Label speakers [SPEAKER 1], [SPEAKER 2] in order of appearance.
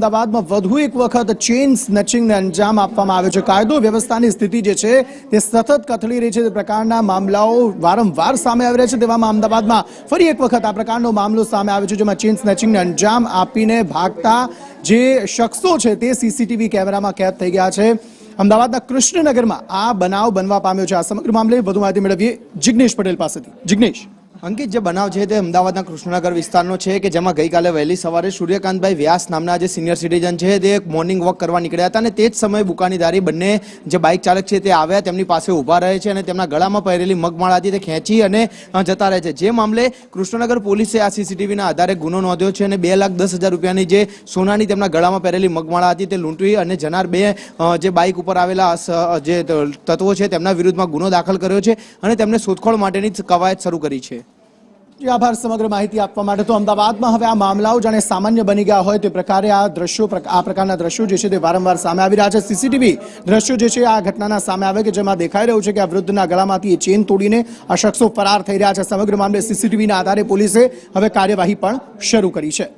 [SPEAKER 1] અમદાવાદમાં વધુ એક વખત ચેઇન સ્નેચિંગને અંજામ આપવામાં આવ્યો છે। કાયદો વ્યવસ્થાની સ્થિતિ જે છે તે સતત કથળી રહી છે। તે પ્રકારના મામલાઓ વારંવાર સામે આવી રહ્યા છે। તેવામાં અમદાવાદમાં ફરી એક વખત આ પ્રકારનો મામલો સામે આવ્યો છે, જેમાં ચેઇન સ્નેચિંગને અંજામ આપીને ભાગતા જે શખ્સો છે તે સીસીટીવી કેમેરામાં કેદ થઈ ગયા છે। અમદાવાદના કૃષ્ણનગરમાં આ બનાવ બનવા પામ્યો છે। આ સમગ્ર મામલે વધુ માહિતી મેળવીએ જિગ્નેશ પટેલ પાસેથી। જિગ્નેશ,
[SPEAKER 2] અંકિત, જે બનાવ છે તે અમદાવાદના કૃષ્ણનગર વિસ્તારનો છે કે જેમાં ગઈકાલે વહેલી સવારે સૂર્યકાંતભાઈ વ્યાસ નામના જે સિનિયર સિટીઝન છે તે એક મોર્નિંગ વોક કરવા નીકળ્યા હતા અને તે જ સમયે બુકાનીધારી બંને જે બાઇક ચાલક છે તે આવ્યા, તેમની પાસે ઊભા રહે છે અને તેમના ગળામાં પહેરેલી મગમાળા હતી તે ખેંચી અને જતા રહે છે। જે મામલે કૃષ્ણનગર પોલીસે આ સીસીટીવીના આધારે ગુનો નોંધ્યો છે અને 2,10,000 રૂપિયાની જે સોનાની તેમના ગળામાં પહેરેલી મગમાળા હતી તે લૂંટવી અને જનાર બે જે બાઇક ઉપર આવેલા જે તત્વો છે તેમના વિરુદ્ધમાં ગુનો દાખલ કર્યો છે અને તેમને શોધખોળ માટેની કવાયત શરૂ કરી છે।
[SPEAKER 1] આભાર સમગ્ર માહિતી આપવા માટે। તો અમદાવાદમાં હવે આ મામલાઓ જાણે સામાન્ય બની ગયા હોય તે પ્રકારે આ પ્રકારના દ્રશ્યો જે છે તે વારંવાર સામે આવી રહ્યા છે। સીસીટીવી દ્રશ્યો જે છે આ ઘટનાના સામે આવે કે જેમાં દેખાઈ રહ્યું છે કે આ વૃદ્ધના ગળામાંથી ચેઇન તોડીને આ શખ્સો ફરાર થઈ રહ્યા છે। સમગ્ર મામલે સીસીટીવીના આધારે પોલીસે હવે કાર્યવાહી પણ શરૂ કરી છે।